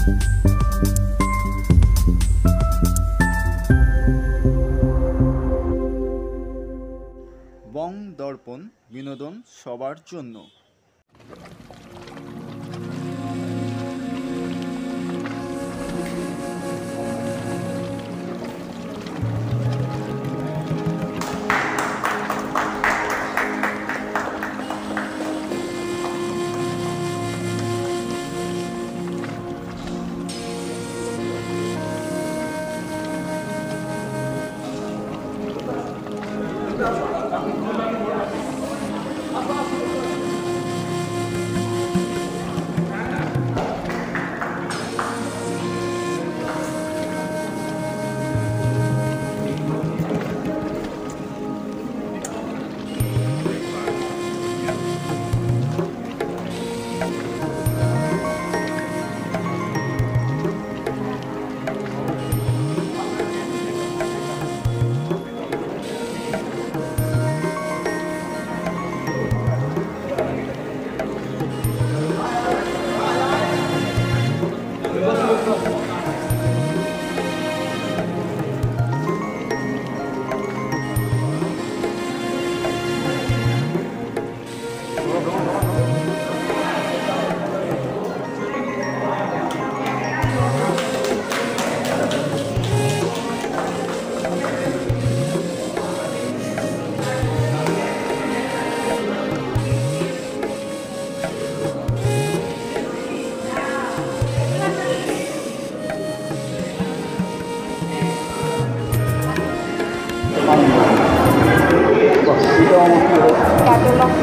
বং দর্পণ, বিনোদন সবার জন্য।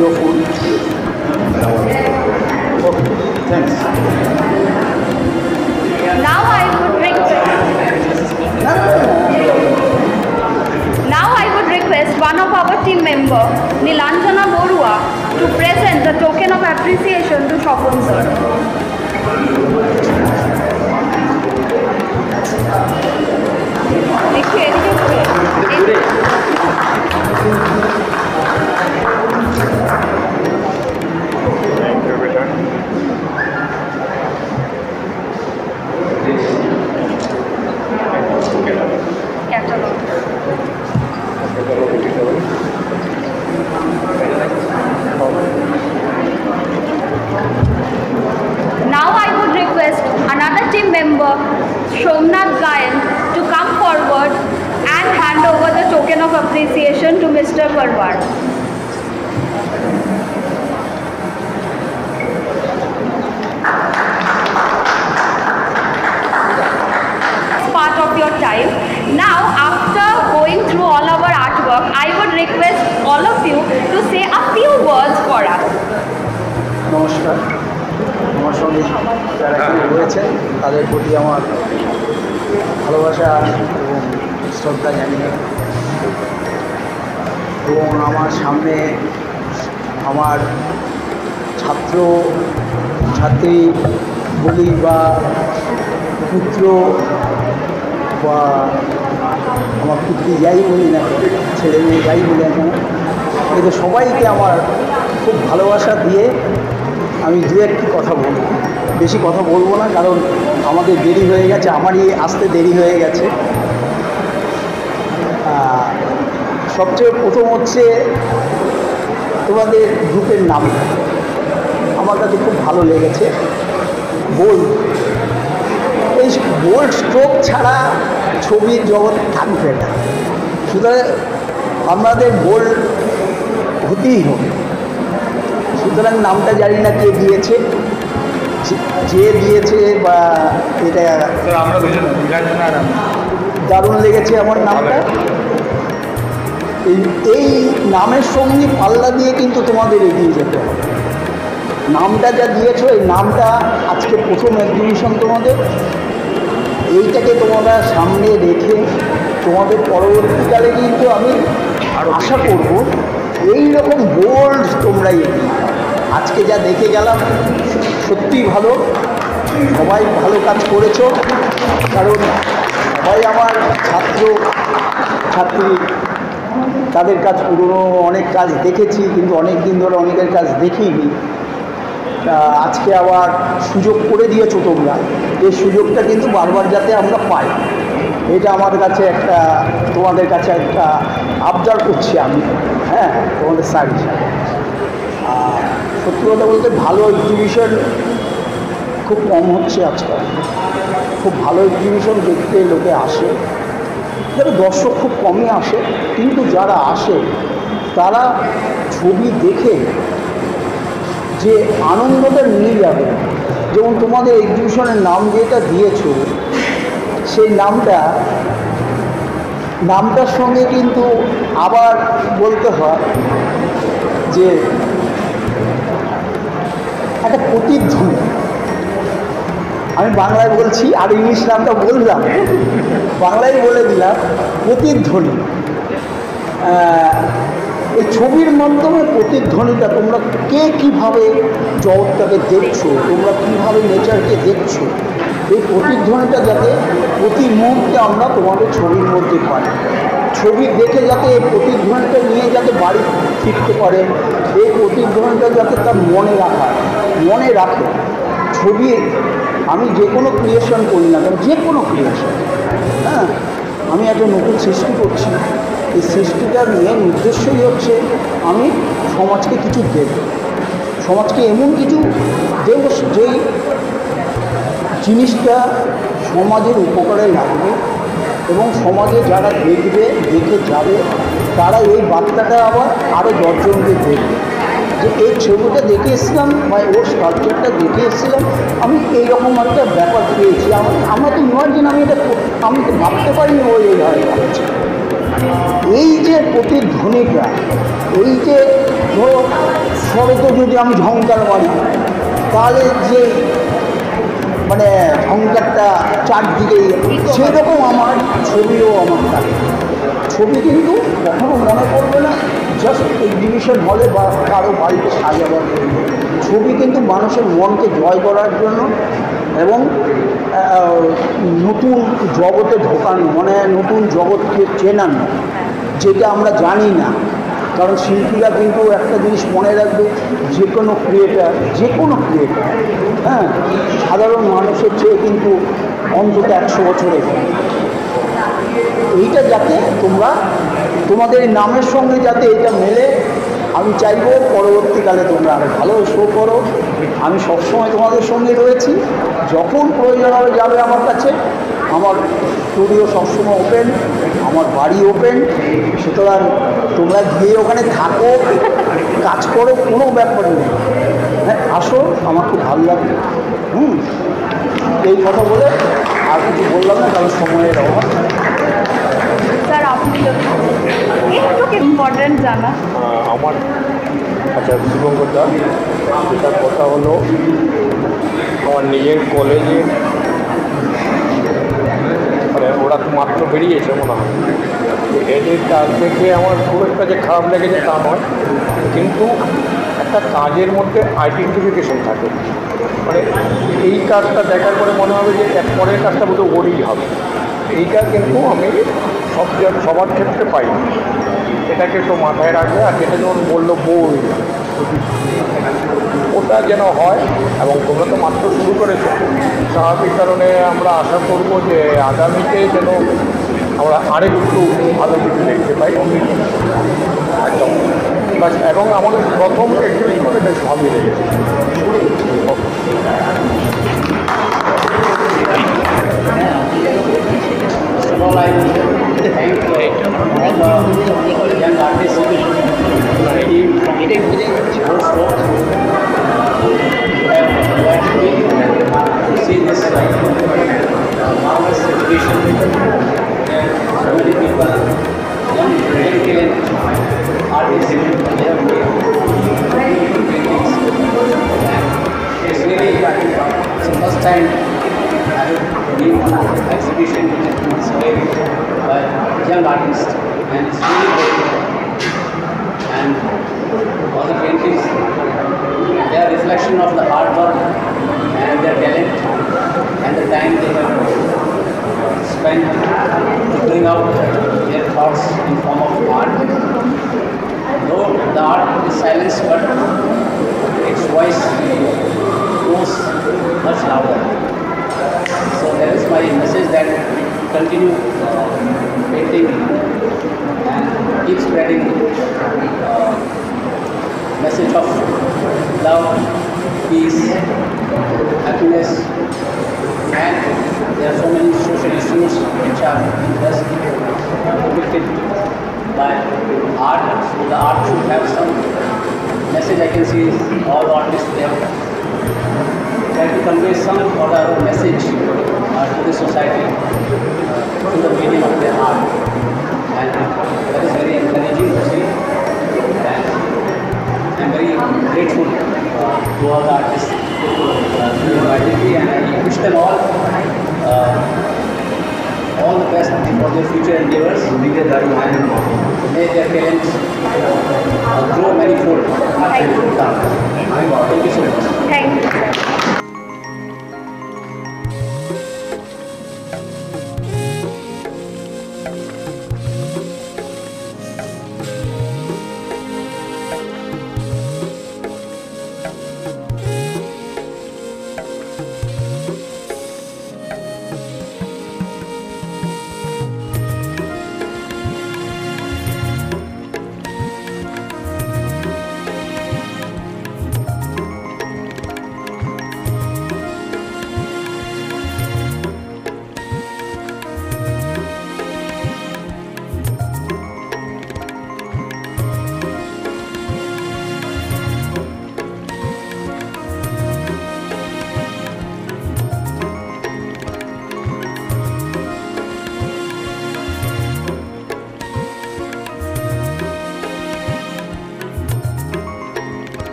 Your food. Okay, thanks. Now I would request one of our team member, Nilanjana Borua, to present the token of appreciation to Shopon sir. Now I would request another team member, Somnath Gayan, to come forward and hand over the token of appreciation to Mr. Parwar. Part of your time. Now, after going through all our artwork, I would request all of you to say a few words for us. নমস্কার, আমার সঙ্গে যারা রয়েছেন তাদের প্রতি আমার ভালোবাসা এবং শ্রদ্ধা জানিয়ে, এবং আমার সামনে আমার ছাত্র ছাত্রী বলি বা পুত্র বা আমার পুত্রী যাই বলি না, ছেলে মেয়ে যাই বলি না কেন, কিন্তু সবাইকে আমার খুব ভালোবাসা দিয়ে আমি দু একটি কথা বলব। বেশি কথা বলবো না, কারণ আমাদের দেরি হয়ে গেছে, আমারই আসতে দেরি হয়ে গেছে। সবচেয়ে প্রথম হচ্ছে তোমাদের গ্রুপের নাম আমার কাছে খুব ভালো লেগেছে, বোল্ড। এই বোল্ড স্ট্রোক ছাড়া ছবির জগৎ থাকবে না, সুতরাং আমাদের বোল্ড হতেই হবে। সুতরাং নামটা জানি না কে দিয়েছে, যে দিয়েছে বা এটা আমরা দারুণ লেগেছে আমার নামটা। এই নামের সঙ্গে পাল্লা দিয়ে কিন্তু তোমাদের এগিয়ে যেতে হবে। নামটা যা দিয়েছো, এই নামটা আজকে প্রথম এক্সিবিশন তোমাদের, এইটাকে তোমরা সামনে রেখে তোমাদের পরবর্তীকালে কিন্তু আমি আশা করব এই রকম বোল্ড তোমরা এগিয়ে। আজকে যা দেখে গেলাম সত্যিই ভালো, সবাই ভালো কাজ করেছো, কারণ সবাই আমার ছাত্র ছাত্রী, তাদের কাজ পুরনো অনেক কাজ দেখেছি, কিন্তু অনেক দিন ধরে অনেকের কাজ দেখিনি। আজকে আবার সুযোগ করে দিয়েছো তোমরা, এই সুযোগটা কিন্তু বারবার যাতে আমরা পাই, এটা আমার কাছে একটা, তোমাদের কাছে একটা আবদার করছি আমি, হ্যাঁ, তোমাদের স্যার হিসাবে। সত্যি কথা বলতে ভালো এক্সিবিশন খুব কম হচ্ছে আজকাল, খুব ভালো এক্সিবিশন দেখতে লোকে আসে, তবে দর্শক খুব কমই আসে, কিন্তু যারা আসে তারা ছবি দেখে যে আনন্দটা নিয়ে যাবে, যেমন তোমাদের এক্সিবিশনের নাম যেটা দিয়েছো, সেই নামটার সঙ্গে কিন্তু আবার বলতে হয় যে একটা প্রতিধ্বনি, আমি বাংলায় বলছি আর ইংলিশ নামটা বললাম, বাংলায় বলে দিলাম, প্রতিধ্বনি। এই ছবির মাধ্যমে প্রতিধ্বনিটা তোমরা কে কীভাবে জগৎটাকে দেখছো, তোমরা কীভাবে নেচারকে দেখছো, এই প্রতিধ্বনিটা যাতে প্রতি মুহূর্তে আমরা তোমাদের ছবির মধ্যে পাই, ছবি দেখে যাতে এই প্রতিধ্বনিটা নিয়ে যাতে বাড়ি ফিরতে পারে, এই প্রতিধ্বনিটা যাতে তার মনে রাখে। ছবি আমি যে কোনো ক্রিয়েশন করি না কেন, যে কোনো ক্রিয়েশন, হ্যাঁ, আমি একটা নতুন সৃষ্টি করছি, এই সৃষ্টিটার মেন উদ্দেশ্যই হচ্ছে আমি সমাজকে কিছু দেব, সমাজকে এমন কিছু দেব যেই জিনিসটা সমাজের উপকারে লাগবে এবং সমাজে যারা দেখবে, দেখে যাবে, তারা এই বার্তাটা আবার আরও 10 জনকে দেখবে যে এই ছবিটা দেখে এসেছিলাম বা ওর স্ট্রাকচারটা দেখে এসেছিলাম, আমি এইরকম একটা ব্যাপার পেয়েছি। আমরা তো ইমার্জিন, আমি তো ভাবতে পারিনি ওই এইভাবে ভাবছি। এই যে প্রতিধ্বনিটা, এই যে ধরো শরতে যদি আমি ঝংকার মারি, তাহলে যে মানে ঝংকারটা চারদিকে, সেরকম আমার ছবিও আমার থাকে। ছবি কিন্তু কখনো মনে করবে না জাস্ট এক্সিবিশন হলে বা কারো বাড়িতে সাজাবার জন্য, ছবি কিন্তু মানুষের মনকে জয় করার জন্য এবং নতুন জগতে ঢোকানো, মানে নতুন জগৎকে চেনানো, যেটা আমরা জানি না। কারণ শিল্পীরা কিন্তু একটা জিনিস মনে রাখবে, যে কোনো ক্রিয়েটার, হ্যাঁ, সাধারণ মানুষের চেয়ে কিন্তু অন্তত 100 বছরের। এইটা যাতে তোমরা তোমাদের নামের সঙ্গে যাতে এটা মেলে, আমি চাইবো পরবর্তীকালে তোমরা আরও ভালো শো করো। আমি সবসময় তোমাদের সঙ্গে রয়েছি, যখন প্রয়োজন হবে যাবে আমার কাছে, আমার স্টুডিও সবসময় ওপেন, আমার বাড়ি ওপেন, সুতরাং তোমরা গিয়ে ওখানে থাকো, কাজ করো, কোনো ব্যাপার নেই, হ্যাঁ, আসো, আমার খুব ভালো লাগবে। এই কথা বলে আর কিছু বললাম না, কারণ সময়ের অভাব। স্যার আপনি একটু ইম্পর্টেন্ট জানা আমার, আচ্ছা, শুভঙ্কর দা, যেটা কথা হলো আমার নিজের কলেজে, মানে ওরা তো মাত্র বেরিয়েছে মনে হয়, এদের কাজ থেকে আমার খুব একটা যে খারাপ লেগেছে তা নয়, কিন্তু একটা কাজের মধ্যে আইডেন্টিফিকেশন থাকে, মানে এই কাজটা দেখার পরে মনে হবে যে পরের কাজটা বোধহয় ওরই হবে, এইটা কিন্তু আমি সবার ক্ষেত্রে পাই, এটাকে তো মাথায় রাখবে। আর যেটা যেমন বললো বই, ওটা যেন হয়, এবং তোমরা তো মাত্র শুরু করেছো, স্বাভাবিক কারণে আমরা আশা করব যে আগামীতে যেন আমরা আরেকটু ভালো কিছু দেখতে পাই একদম। এবং আমাদের প্রথম এক্সিবিশনে বেশ ভালোই লেগেছে। See this marvelous exhibition. So many people, young, brilliant artists, they have made paintings. It's really, it's the first time I have been on an exhibition which is displayed by young artists, and it's really great. And all the paintings, they are reflection of the hard work and their talent and the time they have spent to bring out their thoughts in form of art. Though the art is silenced, but its voice my message that continue painting and keep spreading message of love, peace, happiness, and there are so many social issues which are just depicted by art. So the art should have some message. I can see all artists there try to convey some or other message to the society through the medium of their art, and that is very encouraging to see. And I'm very grateful to all the artists who invited me, and I wish them all the best for their future endeavors. May their talents grow manifold. Thank you so much. Thank you, sir.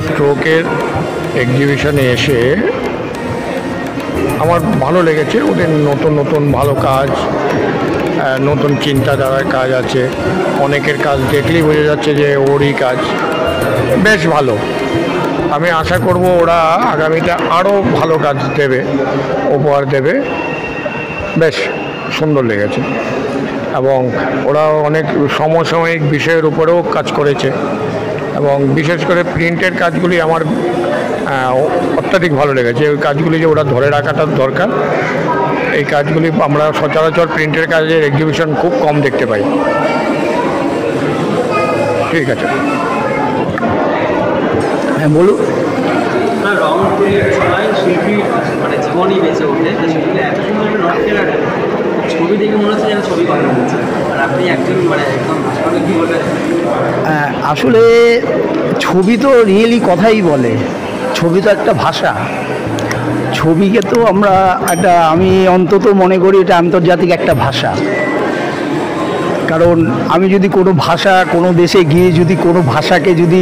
স্ট্রোকের এক্সিবিশনে এসে আমার ভালো লেগেছে। ওদের নতুন নতুন ভালো কাজ, নতুন চিন্তাধারার কাজ আছে। অনেকের কাজ দেখলেই বোঝা যাচ্ছে যে ওরই কাজ বেশ ভালো। আমি আশা করব ওরা আগামীতে আরও ভালো কাজ দেবে, উপহার দেবে। বেশ সুন্দর লেগেছে এবং ওরা অনেক সমসাময়িক বিষয়ের উপরেও কাজ করেছে এবং বিশেষ করে প্রিন্টের কাজগুলি আমার অত্যাধিক ভালো লেগেছে। ওই কাজগুলি যে ওরা ধরে রাখাটা দরকার, এই কাজগুলি আমরা সচরাচর প্রিন্টের কাজের এক্সিবিশন খুব কম দেখতে পাই। ঠিক আছে, হ্যাঁ বলুন। রং তুলির সময় শিল্পী মানে জীবনই বেঁচে ওঠে, তো শিল্পী এত সুন্দর একটা রং খেলাটা ছবি দেখে মনে হচ্ছে যেন ছবি কথা বলছে। আর আপনি একজন মানে একদম ভাষণে কী বলে, আসলে ছবি তো রিয়েলি কথাই বলে। ছবি তো একটা ভাষা, ছবিকে তো আমরা একটা, আমি অন্তত মনে করি এটা আন্তর্জাতিক একটা ভাষা। কারণ আমি যদি কোনো ভাষা, কোনো দেশে গিয়ে যদি কোনো ভাষাকে যদি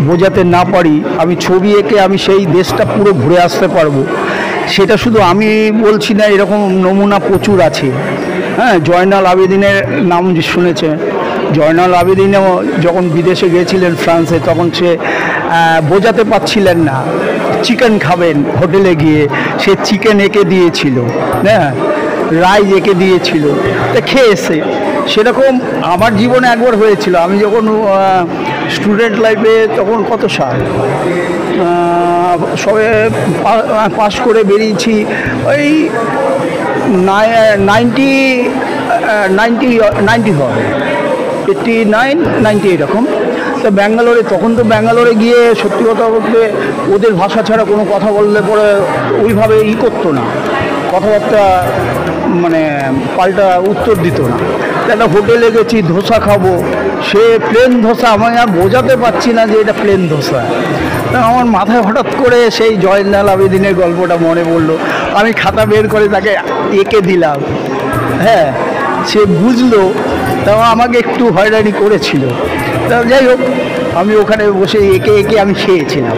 বোঝাতে না পারি, আমি ছবি এঁকে আমি সেই দেশটা পুরো ঘুরে আসতে পারবো। সেটা শুধু আমি বলছি না, এরকম নমুনা প্রচুর আছে। হ্যাঁ, জয়নাল আবেদিনের নাম শুনেছে। জয়নাল আবেদিনও যখন বিদেশে গিয়েছিলেন ফ্রান্সে, তখন সে বোঝাতে পারছিলেন না চিকেন খাবেন হোটেলে গিয়ে, সে চিকেন এঁকে দিয়েছিল, হ্যাঁ, রাইস এঁকে দিয়েছিল, তা খেয়েছে। সেরকম আমার জীবনে একবার হয়েছিল। আমি যখন স্টুডেন্ট লাইফে, তখন কত সাল, সবে পাস করে বেরিয়েছি, ওই 90 হবে, 89, 90 এরকম। তো ব্যাঙ্গালোরে, তখন তো ব্যাঙ্গালোরে গিয়ে সত্যি কথা বলতে ওদের ভাষা ছাড়া কোনো কথা বললে পরে ওইভাবে করতো না, কথাবার্তা মানে পাল্টা উত্তর দিত না। একটা হোটেলে গেছি, ধোসা খাবো, সে প্লেন ধোসা, আমি আর বোঝাতে পারছি না যে এটা প্লেন ধোসা। তা আমার মাথায় হঠাৎ করে সেই জয়নাল আবেদিনের গল্পটা মনে পড়লো। আমি খাতা বের করে তাকে এঁকে দিলাম, হ্যাঁ, সে বুঝলো, তাও আমাকে একটু হয়রানি করেছিল। তা যাই হোক, আমি ওখানে বসে এঁকে এঁকে আমি খেয়েছিলাম।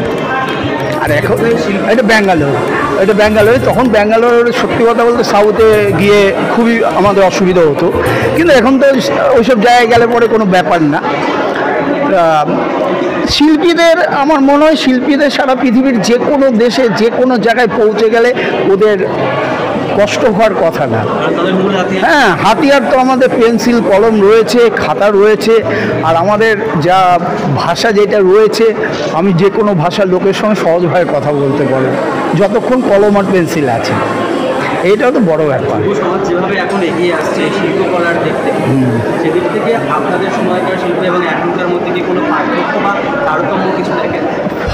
আর এখন এটা ব্যাঙ্গালোরে, তখন ব্যাঙ্গালোর সত্যি কথা বলতে সাউথে গিয়ে খুবই আমাদের অসুবিধা হতো, কিন্তু এখন তো ওইসব জায়গায় গেলে পরে কোনো ব্যাপার না। শিল্পীদের, আমার মনে হয় শিল্পীদের সারা পৃথিবীর যে কোনো দেশে যে কোনো জায়গায় পৌঁছে গেলে ওদের কষ্ট হওয়ার কথা না। হ্যাঁ, হাতিয়ার তো আমাদের পেন্সিল কলম রয়েছে, খাতা রয়েছে, আর আমাদের যা ভাষা যেটা রয়েছে, আমি যে কোনো ভাষার লোকের সঙ্গে সহজভাবে কথা বলতে পারি যতক্ষণ কলম আর পেন্সিল আছে। এইটাও তো বড় ব্যাপার। সমাজ যেভাবে এখন এগিয়ে আসছে শিল্পকলার দিক থেকে, সেদিক থেকে আপনাদের সময়কার শিল্প এবং এখনকার মধ্যে কি কোনো পার্থক্য বা তারতম্য কিছু দেখেন?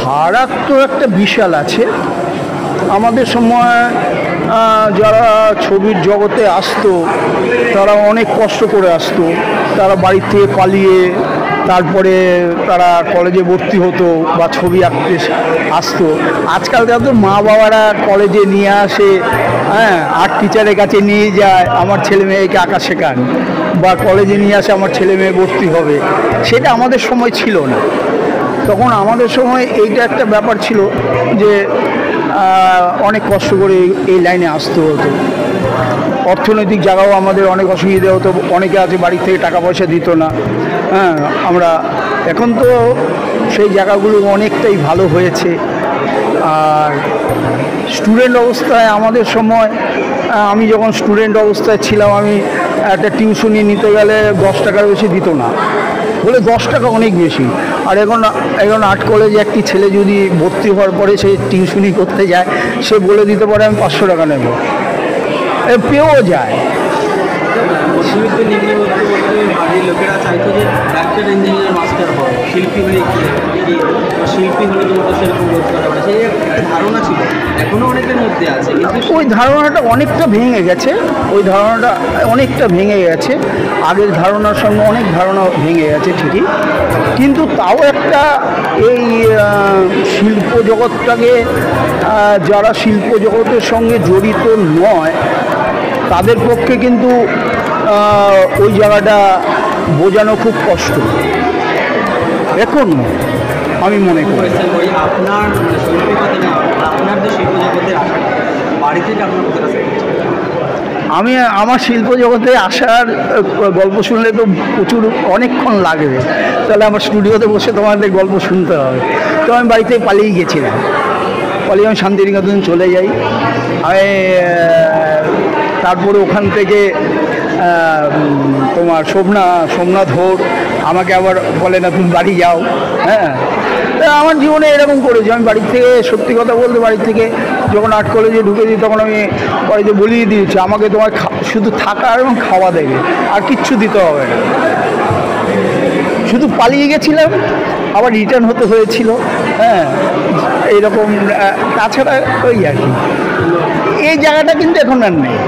ফারাক তো একটা বিশাল আছে। আমাদের সময় যারা ছবির জগতে আসতো তারা অনেক কষ্ট করে আসতো, তারা বাড়ির থেকে পালিয়ে তারপরে তারা কলেজে ভর্তি হতো বা ছবি আঁকতে আসতো। আজকাল তো মা বাবারা কলেজে নিয়ে আসে, হ্যাঁ, আর্ট টিচারের কাছে নিয়ে যায়, আমার ছেলে মেয়েকে আঁকা শেখান, বা কলেজে নিয়ে আসে আমার ছেলে মেয়ে ভর্তি হবে। সেটা আমাদের সময় ছিল না। তখন আমাদের সময় এইটা একটা ব্যাপার ছিল যে অনেক কষ্ট করে এই লাইনে আসতে হতো। অর্থনৈতিক জায়গাও আমাদের অনেক অসুবিধা হতো, অনেকে আছে বাড়ি থেকে টাকা পয়সা দিত না। হ্যাঁ, আমরা এখন তো সেই জায়গাগুলো অনেকটাই ভালো হয়েছে। আর স্টুডেন্ট অবস্থায় আমাদের সময়, আমি যখন স্টুডেন্ট অবস্থায় ছিলাম, আমি একটা টিউশনি নিতে গেলে 10 টাকার বেশি দিত না, বলে 10 টাকা অনেক বেশি। আর এখন আর্ট কলেজে একটি ছেলে যদি ভর্তি হওয়ার পরে সে টিউশনি করতে যায়, সে বলে দিতে পারে আমি 500 টাকা নেব, পেয়েও যায়। মধ্যবিত্ত নিম্ন বাড়ির লোকেরা চাইতো যে ডাক্তার, ইঞ্জিনিয়ার, মাস্টার হয়, শিল্পী হয়ে কি শিল্পী হলে তোমাকে সেরকম রোজগার হবে, সেই একটা ধারণা ছিল, এখনও অনেকের মধ্যে আছে। কিন্তু ওই ধারণাটা অনেকটা ভেঙে গেছে, আগের ধারণার সঙ্গে অনেক ধারণা ভেঙে গেছে ঠিকই, কিন্তু তাও একটা এই শিল্প জগৎটাকে, যারা শিল্প জগতের সঙ্গে জড়িত নয় তাদের পক্ষে কিন্তু ওই জায়গাটা বোঝানো খুব কষ্ট এখন আমি মনে করি। আপনার শিল্পীতে না, আপনার যে শিল্প জগতে আসা বাড়ি থেকে আপনার আমি আমার শিল্প জগতে আসার গল্প শুনলে তো প্রচুর অনেকক্ষণ লাগবে, তাহলে আমার স্টুডিওতে বসে তোমাদের গল্প শুনতে হবে। তো আমি বাড়ি থেকে পালিয়ে গেছিলাম, আমি শান্তিনিকেতন চলে যাই। আমি তারপরে ওখান থেকে তোমার সোমনাথ হোর আমাকে আবার বলে না তুমি বাড়ি যাও। হ্যাঁ, আমার জীবনে এরকম করেছি। আমি বাড়ি থেকে, সত্যি কথা বলতে, বাড়ি থেকে যখন আর্ট কলেজে ঢুকেছি তখন আমি বাড়িতে বলিয়ে দিয়েছি আমাকে তোমার শুধু থাকা এবং খাওয়া দেবে, আর কিচ্ছু দিতে হবে না। শুধু পালিয়ে গেছিলাম, আবার রিটার্ন হতে হয়েছিল। হ্যাঁ, এইরকম, তাছাড়া ওই আর কি, এই জায়গাটা কিন্তু এখন আর নেই।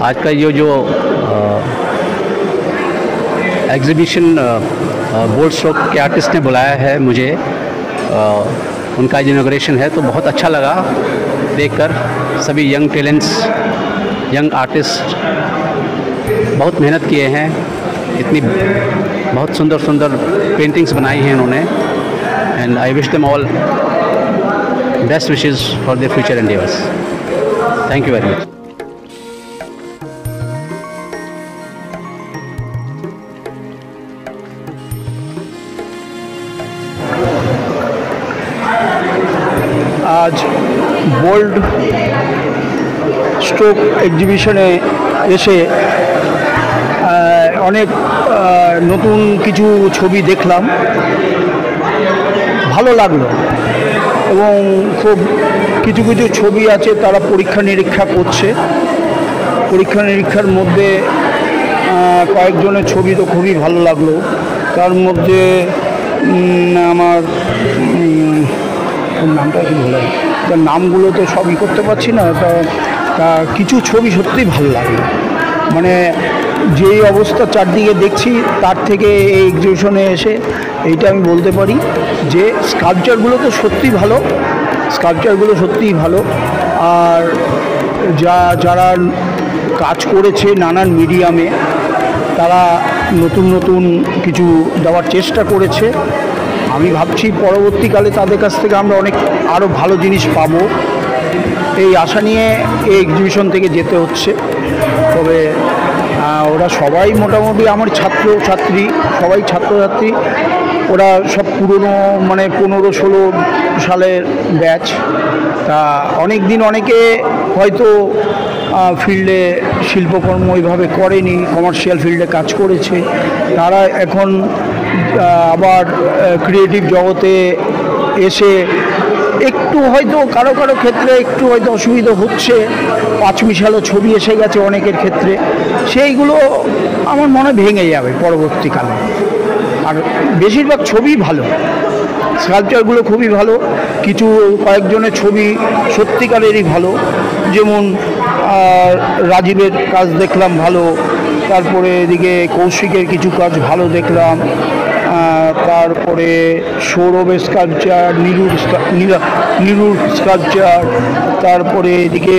आज का ये जो एग्जीबिशन बोल्ड स्ट्रोक के आर्टिस्ट ने बुलाया है मुझे, उनका इनॉग्रेशन है, तो बहुत अच्छा लगा देखकर। सभी यंग टैलेंट्स, यंग आर्टिस्ट बहुत मेहनत किए हैं, इतनी बहुत सुंदर सुंदर पेंटिंग्स बनाई हैं उन्होंने। And I wish them all best wishes for their future endeavours. Thank you very much. আজ বোল্ড স্ট্রোক এক্সিবিশনে এসে অনেক নতুন কিছু ছবি দেখলাম, ভালো লাগলো। এবং খুব কিছু কিছু ছবি আছে তারা পরীক্ষা নিরীক্ষা করছে। পরীক্ষা নিরীক্ষার মধ্যে কয়েকজনের ছবি তো খুবই ভালো লাগলো। তার মধ্যে আমার নামটা কি বলে, তার নামগুলো তো সবই করতে পারছি না, তা কিছু ছবি সত্যিই ভালো লাগলো। মানে যেই অবস্থা চারদিকে দেখছি তার থেকে এই এক্সিবিশনে এসে এইটা আমি বলতে পারি যে স্কাল্পচারগুলো তো সত্যিই ভালো, স্কাল্পচারগুলো সত্যিই ভালো। আর যারা কাজ করেছে নানান মিডিয়ামে তারা নতুন নতুন কিছু দেওয়ার চেষ্টা করেছে। আমি ভাবছি পরবর্তীকালে তাদের কাছ থেকে আমরা অনেক আরও ভালো জিনিস পাবো, এই আশা নিয়ে এই এক্সিবিশন থেকে যেতে হচ্ছে। তবে ওরা সবাই মোটামুটি আমার ছাত্রছাত্রী, সবাই ছাত্রছাত্রী, ওরা সব পুরনো মানে 15-16 সালের ব্যাচ। তা অনেক দিন অনেকে হয়তো ফিল্ডে শিল্পকর্ম ওইভাবে করেনি, কমার্শিয়াল ফিল্ডে কাজ করেছে, তারা এখন আবার ক্রিয়েটিভ জগতে এসে একটু হয়তো কারো কারো ক্ষেত্রে একটু হয়তো অসুবিধা হচ্ছে, পাঁচমিশালো ছবি এসে গেছে অনেকের ক্ষেত্রে, সেইগুলো আমার মনে ভেঙে যাবে পরবর্তীকালে। আর বেশিরভাগ ছবি ভালো, স্কাল্পচারগুলো খুবই ভালো। কয়েকজনের ছবি সত্যিকারেরই ভালো, যেমন রাজীবের কাজ দেখলাম ভালো, তারপরে এদিকে কৌশিকের কিছু কাজ ভালো দেখলাম, তারপরে সৌরভের স্কাল্পচার, নীরুর স্কাল্পচার, তারপরে এদিকে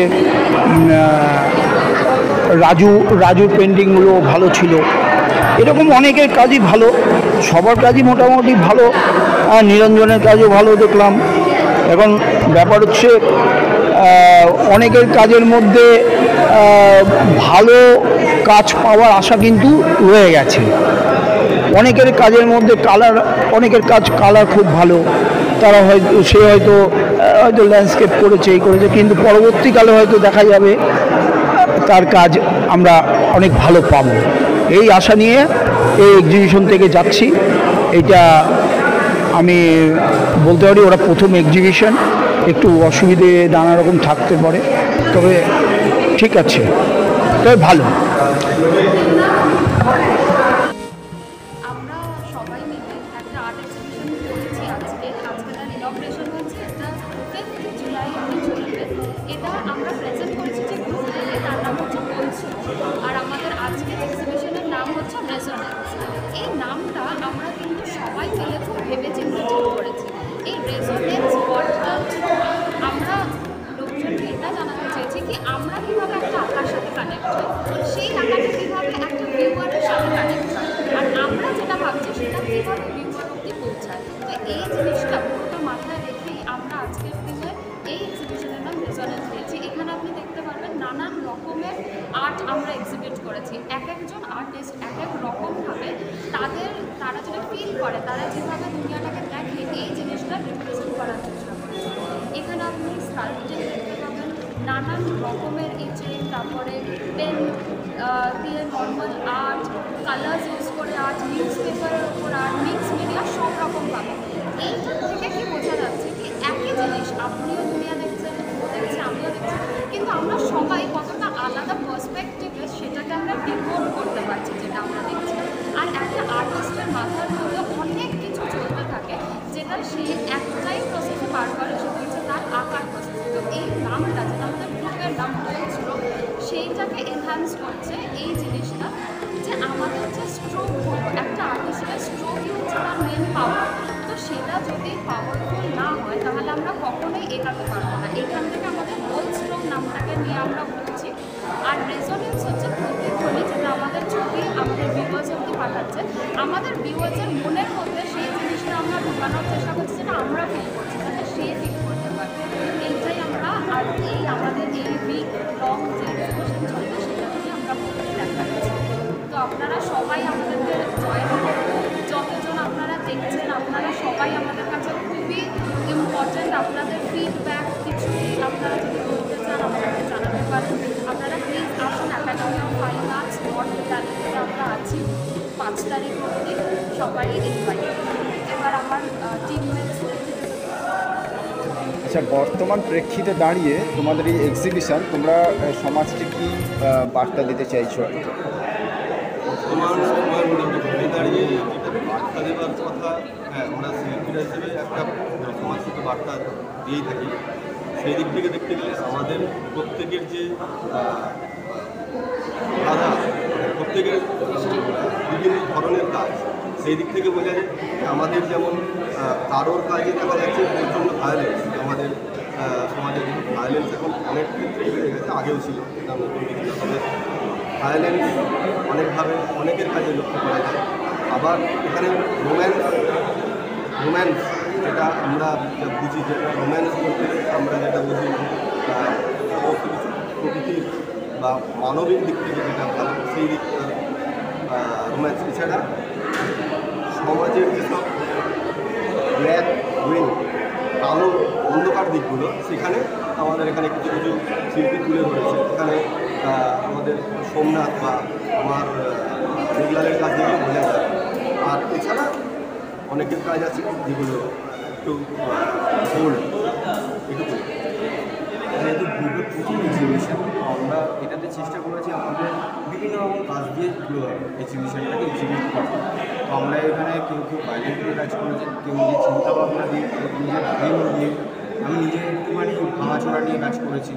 রাজুর পেন্টিংগুলো ভালো ছিল। এরকম অনেকের কাজই ভালো, সবার কাজই মোটামুটি ভালো। নিরঞ্জনের কাজও ভালো দেখলাম। এখন ব্যাপার হচ্ছে অনেকের কাজের মধ্যে ভালো কাজ পাওয়ার আশা কিন্তু রয়ে গেছে। অনেকের কাজের মধ্যে অনেকের কালার খুব ভালো, তারা হয়তো ল্যান্ডস্কেপ করেছে, এই করেছে, কিন্তু পরবর্তীকালে হয়তো দেখা যাবে তার কাজ আমরা অনেক ভালো পাবো। এই আশা নিয়ে এই এক্সিবিশন থেকে যাচ্ছি। এইটা আমি বলতে পারি ওরা প্রথম এক্সিবিশন, একটু অসুবিধে নানা রকম থাকতে পারে, তবে ঠিক আছে, তবে ভালো। আমরা সবাই মিলে একটা আর্ট এক্সিবিশন করেছি আজকে তার ইনগ্রেশন হচ্ছে, এটা 5 জুলাই চলবে। এটা আমরা প্রেজেন্ট করেছি যে গ্রুপে, তার নাম হচ্ছে বলছো, আর আমাদের আজকের এক্সিবিশনের নাম হচ্ছে রেজোনেন্স। এই নামটা আমরা কিন্তু সবাই মিলে খুব ভেবেচিন্তে ঠিক করেছি। এই রেজোনেন্স ওয়ার্ডটা আমরা লোকজনকে এটা জানাতে চেয়েছি কি আমরা কীভাবে একটা আঁকার সাথে কানেক্ট হই, সেই আঁকাটা কীভাবে একটা ভিউয়ারের সাথে কানেক্ট হয়, আর আমরা যেটা ভাবছি সেটা কীভাবে ভিউয়ার অব্দি পৌঁছায়। তো এই জিনিসটা পুরোটা মাথায় রেখেই আমরা আজকের দিনে এই এক্সিবিশনের নাম রেজোনেন্স দিয়েছি। এখানে আপনি দেখতে পারবেন নানান রকমের আর্ট আমরা এক্সিবিট করেছি। এক একজন আর্টিস্ট এক এক রকমভাবে তারা যেটা ফিল করে, তারা যেভাবে দুনিয়াটাকে দেখে, এই জিনিসটা রিপ্রেজেন্ট করার চেষ্টা করেছে। এখানে আপনি স্কাল্পচার দেখতে পাবেন, নানান রকমের ইচিং, তারপরে পেন দিয়ে নর্মাল আর্ট, কালার্স ইউজ করে আর্ট, নিউজ পেপারের ওপর আর্ট, মিক্স মিডিয়া, সব রকম পাবেন। এইটার থেকে কি বোঝা যাচ্ছে কি একই জিনিস আপনিও দুনিয়া দেখছেন, ও দেখছে, আমিও দেখছি, কিন্তু আমরা সবাই কতটা আলাদা পার্সপেক্টিভে সেটাকে আমরা ডিকোড করতে পারছি যেটা আমরা দেখছি। আর একটা আর্টিস্টের মাথার মধ্যে অনেক কিছু চলতে থাকে, যেটা সে একটাই প্রসেসে বারবার সেটা হচ্ছে তার আঁকার প্রসেস। তো এই নামটা যেটা আমাদের গ্রুপের নাম ছিল, সেইটাকে এনহ্যান্স করছে এই জিনিসটা, যে আমাদের যে স্ট্রোক একটা আর্টিস্টের স্ট্রোকই হচ্ছে তার মেন পাওয়ার। তো সেটা যদি পাওয়ারফুল না হয় তাহলে আমরা কখনোই এগাতে পারবো না। এখান থেকে আমাদের বোল্ড স্ট্রোক নামটাকে নিয়ে আমরা বলছি। আর রেজোনেন্স হচ্ছে প্রতিধ্বনি, যেটা আমাদের ছবি আমাদের ভিউয়ার্স অব্দি পাঠাচ্ছে, আমাদের ভিউয়ার্সের মনের মধ্যে সেই জিনিসটা আমরা ঢোকানোর চেষ্টা করছি, যেটা আমরা ফিল করছি, যাতে সে ফিল করতে পারে। এইটাই আমরা আর এই আমাদের এই উইক লং যে এক্সিবিশন চলবে সেটা থেকে আমরা বলতে দেখাচ্ছি। তো আপনারা সবাই আমাদেরকে জয়েন করুন, যতজন আপনারা দেখছেন আপনারা সবাই আমাদের কাছে খুবই ইম্পর্ট্যান্ট। আপনাদের ফিডব্যাক আচ্ছা, বর্তমান প্রেক্ষিতে দাঁড়িয়ে তোমাদের এই এক্সিবিশন তোমরা সমাজকে কি বার্তা দিতে চাইছো আর কি? বর্তমান সময়ের মধ্যে দাঁড়িয়ে যেটা বার্তা দেওয়ার কথা, হ্যাঁ, আমরা শিল্পীরা হিসেবে একটা সমাজকে বার্তা দিয়েই থাকি। সেই দিক থেকে দেখতে গেলে আমাদের প্রত্যেকের যে আলাদা, প্রত্যেকের বিভিন্ন ধরনের কাজ, সেই দিক থেকে বোঝা যায় আমাদের যেমন কারোর কাজে দেখা যাচ্ছে প্রচণ্ড ভায়োলেন্স, আমাদের সমাজে কিন্তু ভায়োলেন্স এখন অনেক ক্ষেত্রেই বেড়ে গেছে, আগেও ছিল, এটা নতুন কিছু না। তবে ভায়োলেন্স অনেকভাবে অনেকের কাজে লক্ষ্য করা যায়। আবার এখানে রোম্যান্স যেটা আমরা বুঝি, যেটা রোম্যান্স বলতে আমরা যেটা বুঝি সমস্ত কিছু প্রকৃতির বা মানবিক দিক থেকে যেটা ভালো, সেই দিকটা রোম্যান্স। এছাড়া সমাজের যেসব ব্ল্যাক উইং, কালো অন্ধকার দিকগুলো, সেখানে আমাদের এখানে কিছু কিছু শিল্পী তুলে ধরেছে। এখানে আমাদের সোমনাথ বা আমার মেঘলালের কাজ দেখলে বোঝা যায়। আর এছাড়া অনেকের কাজ আছে যেগুলো একটু বোল্ড, এটুকু। যেহেতু গ্রুপের প্রথম এক্সিবিশন, আমরা এটাতে চেষ্টা করেছি আমাদের বিভিন্ন রকম কাজ দিয়ে এক্সিবিশনটাকে এক্সিবিট করা। তো আমরা এখানে কেউ বাইরে দিয়ে কাজ করেছি, কেউ নিজের চিন্তাভাবনা দিয়ে, নিজের ব্রেন দিয়ে। আমি নিজে একটুখানি ভাঙাচোরা নিয়ে কাজ করেছি,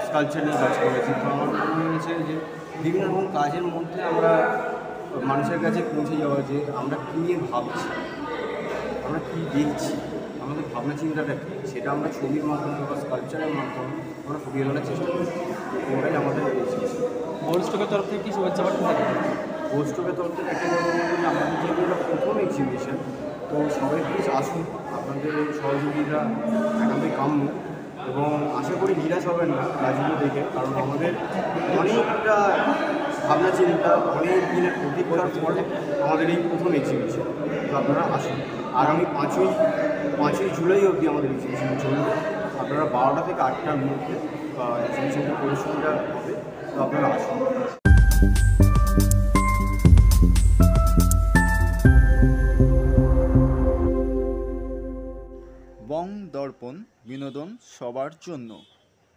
স্কাল্পচার নিয়ে কাজ করেছি। তো আমার মনে হয়েছে যে বিভিন্ন রকম কাজের মধ্যে আমরা মানুষের কাছে পৌঁছে যাওয়া, যে আমরা কী নিয়ে ভাবছি, আমরা কী দেখছি, আমাদের ভাবনা চিন্তাটা কী, সেটা আমরা ছবির মাধ্যমে বা স্কাল্পচারের মাধ্যমে আমরা ফুটিয়ে তোলার চেষ্টা করি। ওটাই আমাদের এক্সিবিশন। গোল্ড স্টকের তরফ থেকে কি শুভেচ্ছা বার্তা থাকে? গোল্ড স্টকের তরফ থেকে একটা কথা বলবো যে আমাদের যেহেতু এটা প্রথম এক্সিবিশন, তো সবাই প্লিজ আসুন, আপনাদের সহযোগিতা একান্তই কাম্য, এবং আশা করি নিরাশ হবেন না কাজগুলো দেখে, কারণ আমাদের অনেকটা ভাবনা চিন্তা, অনেক দিনের প্রতীক্ষার পরে আমাদের এই প্রথম এক্সিবিশন। তো আপনারা আসুন। আগামী 5ই জুলাই অবধি আমাদের এক্সিবিশন চলবে। আপনারা 12টা থেকে 8টার মধ্যে এক্সিবিশনটা প্রদর্শনীটা হবে, তো আপনারা আসুন। বং দর্পণ, বিনোদন সবার জন্য।